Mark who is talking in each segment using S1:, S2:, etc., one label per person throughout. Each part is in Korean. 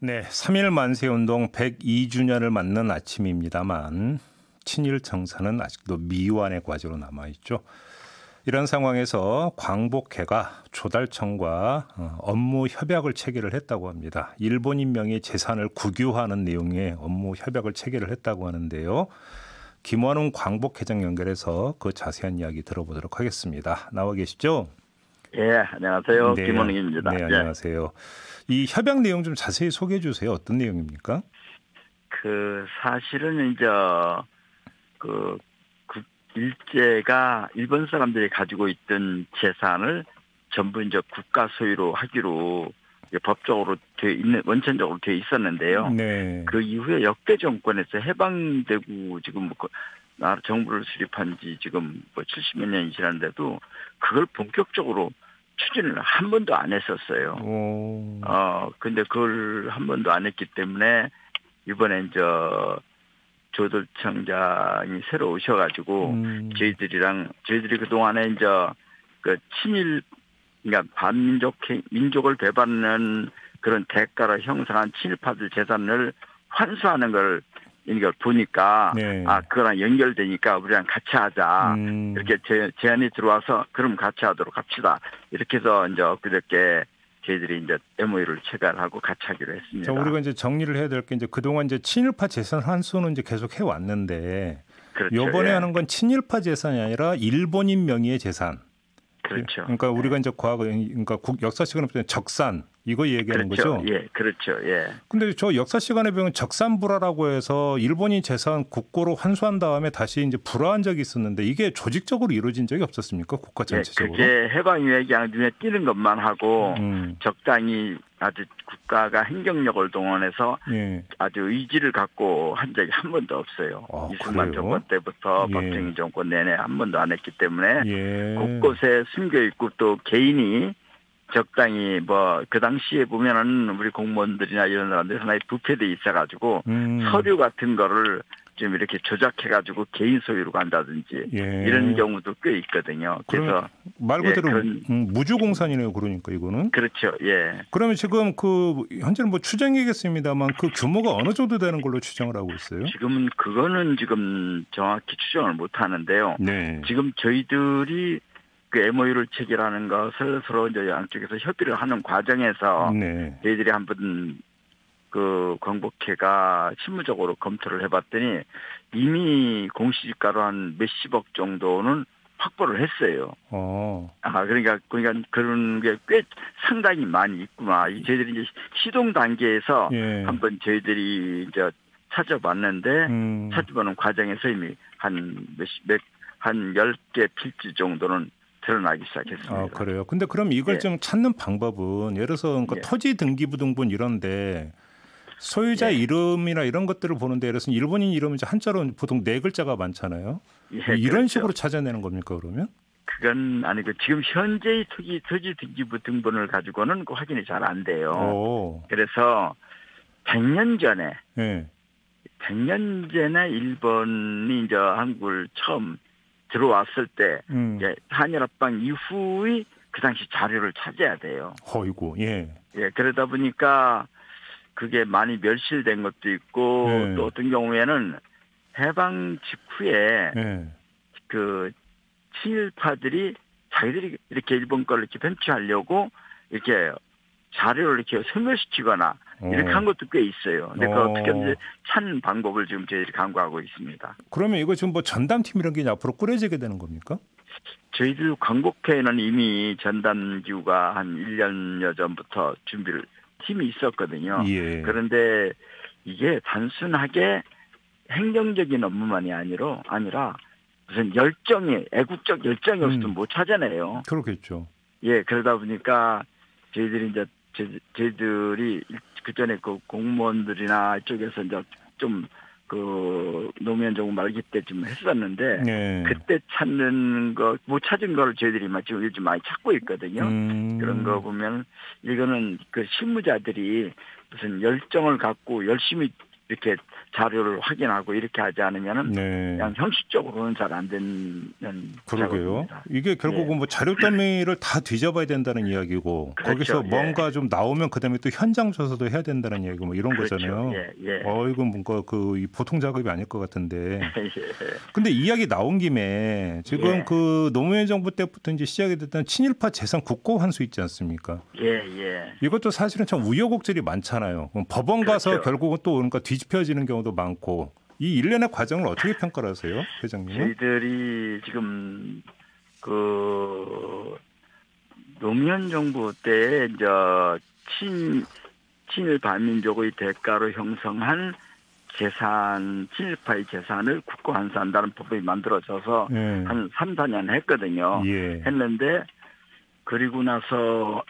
S1: 네, 3.1 만세운동 102주년을 맞는 아침입니다만 친일 정사는 아직도 미완의 과제로 남아있죠. 이런 상황에서 광복회가 조달청과 업무 협약을 체결을 했다고 합니다. 일본인 명의 재산을 국유화하는 내용의 업무 협약을 체결을 했다고 하는데요. 김원웅 광복회장 연결해서 그 자세한 이야기 들어보도록 하겠습니다. 나와 계시죠?
S2: 예, 안녕하세요.
S1: 네,
S2: 김원웅입니다.
S1: 네, 안녕하세요. 이 협약 내용 좀 자세히 소개해 주세요. 어떤 내용입니까?
S2: 사실은 이제 그 일제가 일본 사람들이 가지고 있던 재산을 전부 이제 국가 소유로 하기로 법적으로 돼 있는 원천적으로 돼 있었는데요.
S1: 네.
S2: 그 이후에 역대 정권에서 해방되고 지금 나라 정부를 수립한 지 지금 70여 년이 지났는데도 그걸 본격적으로 추진을 한 번도 안 했었어요. 근데 그걸 한 번도 안 했기 때문에 이번에 조달청장이 새로 오셔가지고 저희들이 그동안에 그 친일, 그러니까 민족을 배반하는 그런 대가로 형성한 친일파들 재산을 환수하는 걸 보니까,
S1: 네.
S2: 그거랑 연결되니까 우리랑 같이 하자. 이렇게 제안이 들어와서 그럼 같이 하도록 합시다. 이렇게 해서 그저께 저희들이 MOU를 체결하고 같이 하기로 했습니다.
S1: 자, 우리가 이제 정리를 해야 될 게 그동안 친일파 재산 환수는 계속 해 왔는데,
S2: 그렇죠.
S1: 이번에
S2: 예.
S1: 하는 건 친일파 재산이 아니라 일본인 명의의 재산.
S2: 그렇죠.
S1: 그러니까 우리가 과거, 역사 시간에 보면 적산 이거 얘기하는
S2: 그렇죠.
S1: 거죠.
S2: 예, 그렇죠. 예.
S1: 근데 저 역사 시간에 보면 적산불화라고 해서 일본인 재산 국고로 환수한 다음에 다시 불화한 적이 있었는데 이게 조직적으로 이루어진 적이 없었습니까? 국가 전체적으로.
S2: 예, 그게 해방 이후에 그냥 눈에 띄는 것만 하고 적당히 아주 국가가 행정력을 동원해서 아주 의지를 갖고 한 적이 한 번도 없어요. 이승만 정권 때부터 박정희 정권 내내 한 번도 안 했기 때문에 곳곳에 숨겨 있고 또 개인이 적당히 그 당시에 보면은 우리 공무원들이나 이런 사람들이 상당히 부패돼 있어가지고 서류 같은 거를 좀 이렇게 조작해가지고 개인 소유로 간다든지 이런 경우도 꽤 있거든요. 그래서
S1: 말 그대로 무주공산이네요. 그러니까 이거는.
S2: 그렇죠. 예.
S1: 그러면 지금 현재는 추정이겠습니다만 그 규모가 어느 정도 되는 걸로 추정을 하고 있어요?
S2: 지금은 그거는 지금 정확히 추정을 못 하는데요.
S1: 네.
S2: 지금 저희들이 그 MOU를 체결하는 것을 서로 양쪽에서 협의를 하는 과정에서 저희들이 한번 그 광복회가 실무적으로 검토를 해봤더니 이미 공시지가로 한 몇십억 정도는 확보를 했어요. 그러니까 그런 게 꽤 상당히 많이 있구나. 저희들이 시동 단계에서 한번 저희들이 찾아봤는데 찾아보는 과정에서 이미 한 10개 필지 정도는 드러나기 시작했습니다.
S1: 그래요. 근데 그럼 이걸 좀 찾는 방법은 예를 들어서 토지 등기부등본 이런데 소유자 이름이나 이런 것들을 보는데 예를 들어서 일본인 이름은 한자로 보통 4글자가 많잖아요. 이런 식으로 찾아내는 겁니까 그러면?
S2: 그건 아니고 지금 현재의 토지 등기부등본을 가지고는 확인이 잘 안 돼요. 그래서 100년 전에 100년 전에 일본이 한국을 처음 들어왔을 때 한일합방 이후의 그 당시 자료를 찾아야 돼요. 그러다 보니까 그게 많이 멸실된 것도 있고 또 어떤 경우에는 해방 직후에 그 친일파들이 자기들이 이렇게 일본 걸 이렇게 편취하려고 이렇게 자료를 이렇게 소멸시키거나 이렇게 한 것도 꽤 있어요. 근데 그 어떻게 찾는 방법을 지금 저희들이 강구하고 있습니다.
S1: 그러면 이거 지금 전담팀 이런 게 앞으로 꾸려지게 되는 겁니까?
S2: 저희들 광복회는 이미 전담기구가 한 1년여 전부터 팀이 있었거든요. 그런데 이게 단순하게 행정적인 업무만이 아니라 무슨 애국적 열정이 없으면 못 찾아내요.
S1: 그렇겠죠.
S2: 그러다 보니까 저희들이 그전에 그 공무원들이나 이쪽에서 좀 노무현 정부 말기 때 좀 했었는데 그때 못 찾은 걸 저희들이 지금 요즘 많이 찾고 있거든요. 그런 거 보면 이거는 그 실무자들이 무슨 열정을 갖고 열심히 이렇게 자료를 확인하고 이렇게 하지 않으면은 그냥 형식적으로는 잘 안 되는.
S1: 그러게요. 작업입니다. 이게 결국은 뭐 자료 더미를 다 뒤져봐야 된다는 이야기고 그렇죠. 거기서 뭔가 좀 나오면 그다음에 또 현장 조사도 해야 된다는 이야기고 뭐 이런 그렇죠. 거잖아요. 이건 뭔가 이 보통 작업이 아닐 것 같은데. 근데 이야기 나온 김에 지금 그 노무현 정부 때부터 이제 시작이 됐던 친일파 재산 국고 환수 있지 않습니까? 이것도 사실은 참 우여곡절이 많잖아요. 법원 가서 그렇죠. 결국은 또 그러니까 뒤집혀지는 경우도 많고 이 일련의 과정을 어떻게 평가를 하세요, 회장님?
S2: 저희들이 지금 그 노무현 정부 때 이제 친일 반민족의 대가로 형성한 재산, 친일파의 재산을 국고 환수한다는 법이 만들어져서 한 3, 4년 했거든요. 했는데 그리고 나서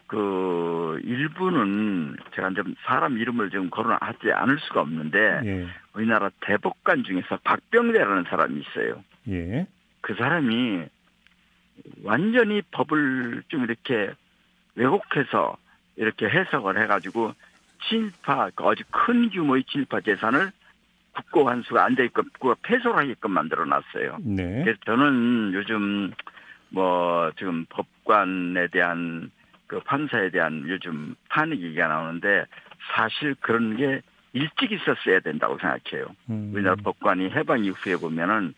S2: 그 일부는 제가 좀 사람 이름을 좀 거론하지 않을 수가 없는데 우리나라 대법관 중에서 박병대라는 사람이 있어요. 그 사람이 완전히 법을 좀 이렇게 왜곡해서 이렇게 해석을 해가지고 친일파 아주 큰 규모의 친일파 재산을 국고 환수가 안 되게끔 그거 폐소를 하게끔 만들어놨어요. 그래서 저는 요즘 뭐 지금 법관에 대한 그 판사에 대한 요즘 탄핵 얘기가 나오는데 사실 그런 게 일찍 있었어야 된다고 생각해요. 우리나라 법관이 해방 이후에 보면은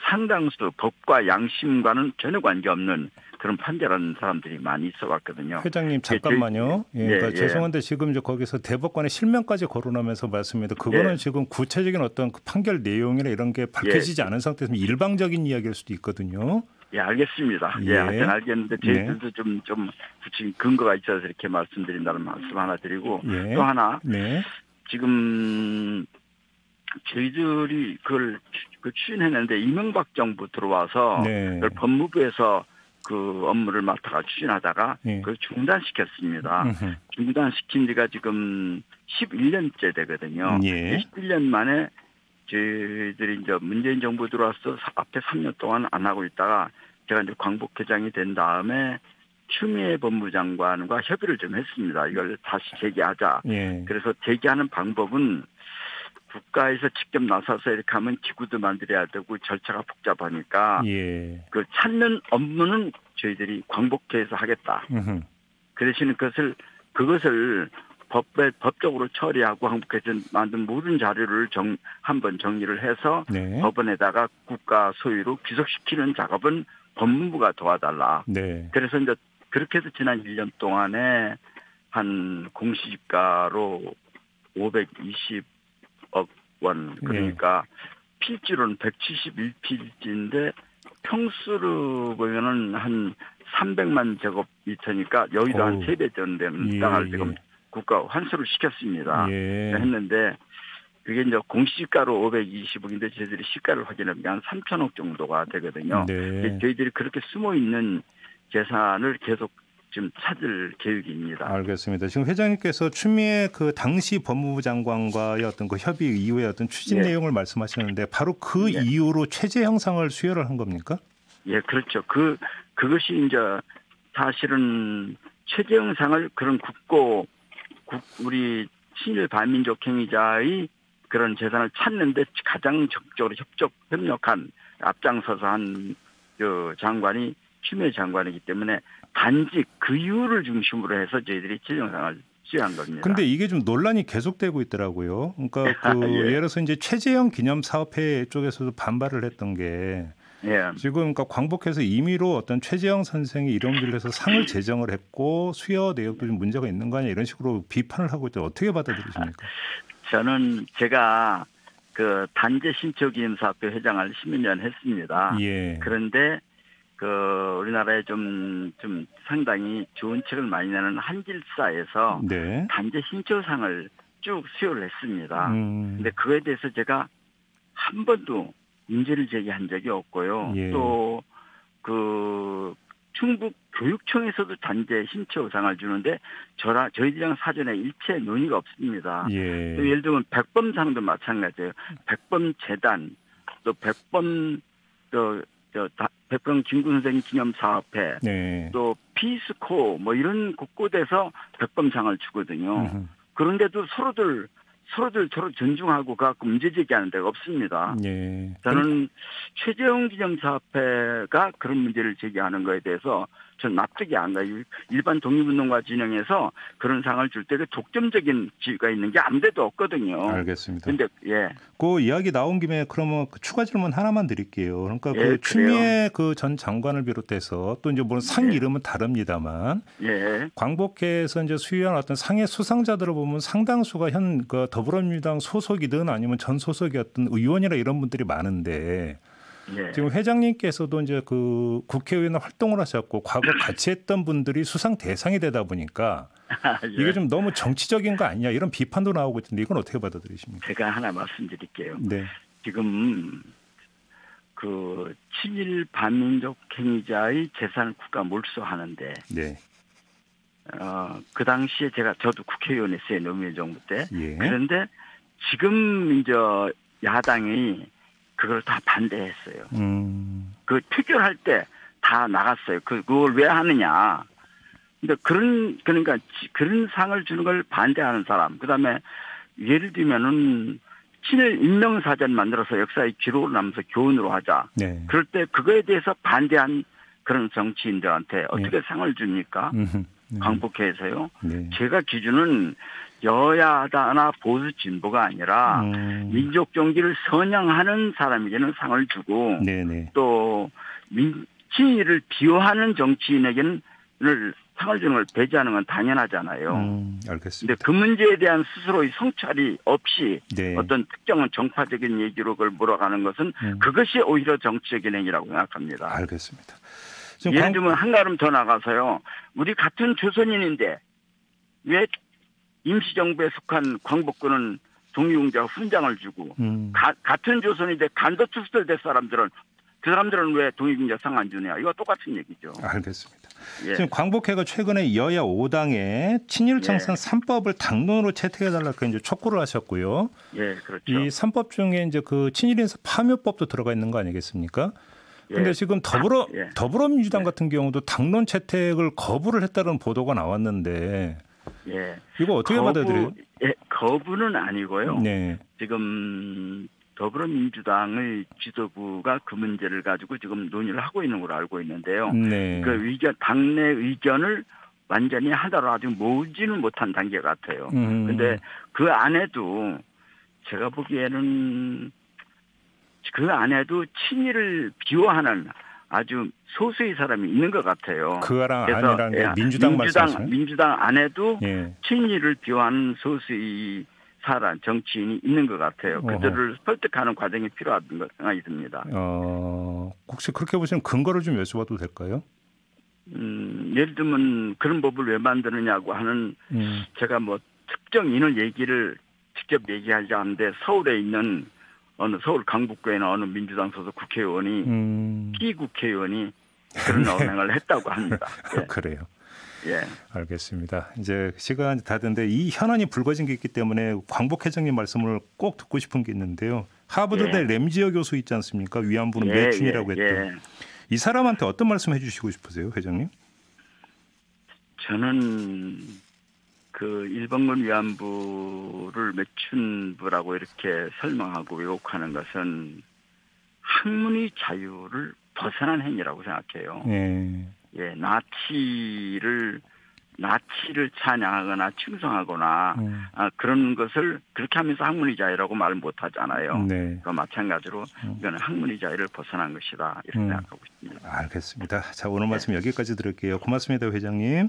S2: 상당수 법과 양심과는 전혀 관계없는 그런 판결을 하는 사람들이 많이 있어왔거든요.
S1: 회장님 잠깐만요. 그러니까 죄송한데 지금 이제 거기서 대법관의 실명까지 거론하면서 말씀인데 그거는 지금 구체적인 어떤 그 판결 내용이나 이런 게 밝혀지지 않은 상태에서 일방적인 이야기일 수도 있거든요.
S2: 알겠습니다. 하여튼 알겠는데 저희들도 좀 구체적인 근거가 있어서 이렇게 말씀드린다는 말씀 하나 드리고 또 하나 지금 저희들이 그걸 추진했는데 이명박 정부 들어와서 그걸 법무부에서 그 업무를 맡아가 추진하다가 그걸 중단시켰습니다. 중단시킨 지가 지금 11년째 되거든요. 11년 만에 저희들이 이제 문재인 정부 들어와서 앞에 3년 동안 안 하고 있다가 제가 이제 광복회장이 된 다음에 추미애 법무장관과 협의를 좀 했습니다. 이걸 다시 재개하자. 그래서 재개하는 방법은 국가에서 직접 나서서 이렇게 하면 기구도 만들어야 되고 절차가 복잡하니까 그 찾는 업무는 저희들이 광복회에서 하겠다. 그 대신 그것을 법적으로 처리하고 한국에서 만든 모든 자료를 한번 정리를 해서 법원에다가 국가 소유로 귀속시키는 작업은 법무부가 도와달라. 그래서 이제 그렇게 해서 지난 1년 동안에 한 공시지가로 520억 원 그러니까 필지로는 171필지인데 평수로 보면은 한 300만 제곱미터니까 여기도 한 3배 정도 되는 땅을 지금 국가 환수를 시켰습니다. 했는데 그게 이제 공시지가로 520억인데 저희들이 시가를 확인하면 한 3천억 정도가 되거든요. 저희들이 그렇게 숨어 있는 재산을 계속 지금 찾을 계획입니다.
S1: 알겠습니다. 지금 회장님께서 추미애 그 당시 법무부 장관과의 어떤 그 협의 이후의 어떤 추진 내용을 말씀하셨는데 바로 그 이후로 체제 형상을 수혈을 한 겁니까?
S2: 그렇죠. 그것이 이제 사실은 체제 형상을 그런 우리 친일 반민족 행위자의 그런 재산을 찾는데 가장 적극적으로 협력한 앞장서서 한 그 장관이 추미애 장관이기 때문에 단지 그 이유를 중심으로 해서 저희들이 체제 형상을 수행한 겁니다.
S1: 그런데 이게 좀 논란이 계속되고 있더라고요. 그러니까 예를 들어서 이제 최재형 기념사업회 쪽에서도 반발을 했던 게 지금 그러니까 광복해서 임의로 어떤 최재형 선생이 이름을 해서 상을 제정을 했고 수여 내역도 좀 문제가 있는 거 아니냐 이런 식으로 비판을 하고 있다. 어떻게 받아들이십니까?
S2: 저는 제가 그 단재 신초기념사업회 회장을 10여 년 했습니다. 그런데 그 우리나라에 좀 상당히 좋은 책을 많이 내는 한길사에서 단재 신초상을 쭉 수여를 했습니다. 근데 그거에 대해서 제가 한 번도 문제를 제기한 적이 없고요. 또 그 충북 교육청에서도 단재 신초상을 주는데 저희들이랑 사전에 일체 논의가 없습니다. 또 예를 들면 백범상도 마찬가지예요. 백범재단 또 백범 김구 선생 기념사업회 또 피스코 뭐 이런 곳곳에서 백범상을 주거든요. 그런데도 서로들 서로들 서로 존중하고 갖고 문제 제기하는 데가 없습니다.
S1: 예.
S2: 저는 최재형 기념사업회가 그런 문제를 제기하는 거에 대해서 전 납득이 안 가요. 일반 독립운동가 진영에서 그런 상을 줄 때 그 독점적인 지위가 있는 게 아무데도 없거든요.
S1: 알겠습니다.
S2: 근데 예.
S1: 그 이야기 나온 김에 그러면 그 추가 질문 하나만 드릴게요. 그러니까
S2: 예,
S1: 그 추미애 그 전 장관을 비롯해서 또 이제 물론 상 이름은 다릅니다만 광복회에서 이제 수여한 어떤 상의 수상자들을 보면 상당수가 현 그 더불어민주당 소속이든 아니면 전 소속이었던 의원이나 이런 분들이 많은데. 지금 회장님께서도 이제 그 국회의원 활동을 하셨고 과거 같이 했던 분들이 수상 대상이 되다 보니까 이게 좀 너무 정치적인 거 아니냐 이런 비판도 나오고 있는데 이건 어떻게 받아들이십니까?
S2: 제가 하나 말씀드릴게요.
S1: 네.
S2: 지금 그 친일 반민족 행위자의 재산을 국가 몰수하는데
S1: 네.
S2: 그 당시에 저도 국회의원이었어요. 노무현 정부 때.
S1: 예.
S2: 그런데 지금 이제 야당이 그걸 다 반대했어요. 그 표결할 때 다 나갔어요. 그걸 왜 하느냐. 근데 그러니까 그런 상을 주는 걸 반대하는 사람. 그다음에 예를 들면은 친일 인명사전 만들어서 역사의 기록을 남겨서 교훈으로 하자. 네. 그럴 때 그거에 대해서 반대한 그런 정치인들한테 어떻게 상을 줍니까? 광복회에서요. 네. 제가 기준은 여야다나 보수 진보가 아니라 민족 종기를 선양하는 사람에게는 상을 주고 네네. 또 친일을 비호하는 정치인에게는 상을 주는 걸 배제하는 건 당연하잖아요.
S1: 알겠습니다.
S2: 근데 그 문제에 대한 스스로의 성찰이 없이
S1: 네.
S2: 어떤 특정한 정파적인 얘기로 그걸 몰아가는 것은 그것이 오히려 정치적인 행위라고 생각합니다.
S1: 알겠습니다.
S2: 예를 들면 한 걸음 더 나가서요. 우리 같은 조선인인데 왜 임시정부에 속한 광복군은 독립운동자 훈장을 주고 같은 조선인데 간도출설된 사람들은 그 사람들은 왜 독립운동자 상 안 주냐. 이거 똑같은 얘기죠.
S1: 알겠습니다. 지금 광복회가 최근에 여야 5당에 친일 청산 3법을 당론으로 채택해달라고 이제 촉구를 하셨고요.
S2: 예, 그렇죠.
S1: 이 3법 중에 이제 그 친일인사 파묘법도 들어가 있는 거 아니겠습니까? 그런데 지금 더불어민주당 같은 경우도 당론 채택을 거부를 했다는 보도가 나왔는데 이거 어떻게 받아들여요?
S2: 거부는 아니고요.
S1: 네.
S2: 지금 더불어민주당의 지도부가 그 문제를 가지고 지금 논의를 하고 있는 걸로 알고 있는데요.
S1: 네.
S2: 그 당내 의견을 완전히 하나로 아직 모으지는 못한 단계 같아요. 그런데 그 안에도 제가 보기에는 그 안에도 친일을 비호하는 아주 소수의 사람이 있는 것 같아요.
S1: 그거랑 아니라는 게
S2: 민주당 안에도 친일을 비호하는 소수의 사람, 정치인이 있는 것 같아요. 그들을 설득하는 과정이 필요한 생각이 듭니다.
S1: 혹시 그렇게 보시면 근거를 좀 여쭤봐도 될까요?
S2: 예를 들면 그런 법을 왜 만드느냐고 하는 제가 뭐 특정인을 얘기를 직접 얘기하지 않는데 서울에 있는 어느 서울 강북구에 있는 어느 민주당 소속 국회의원이 피국회의원이 그런 언행을 했다고 합니다.
S1: 예. 그래요.
S2: 예.
S1: 알겠습니다. 이제 시간이 다 됐는데 이 현안이 불거진 게 있기 때문에 광복 회장님 말씀을 꼭 듣고 싶은 게 있는데요. 하버드대 램지어 교수 있지 않습니까? 위안부는 매춘이라고 했던. 이 사람한테 어떤 말씀 해주시고 싶으세요, 회장님?
S2: 저는 그 일본군 위안부를 매춘부라고 이렇게 설명하고 왜곡하는 것은 학문의 자유를 벗어난 행위라고 생각해요. 나치를 찬양하거나 충성하거나 그런 것을 그렇게 하면서 학문의 자유라고 말 못하잖아요. 그 마찬가지로 이거는 학문의 자유를 벗어난 것이다 이렇게 생각하고 있습니다.
S1: 알겠습니다. 자, 오늘 말씀 여기까지 들을게요. 고맙습니다, 회장님.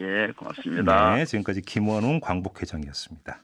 S2: 예, 고맙습니다.
S1: 네, 지금까지 김원웅 광복회장이었습니다.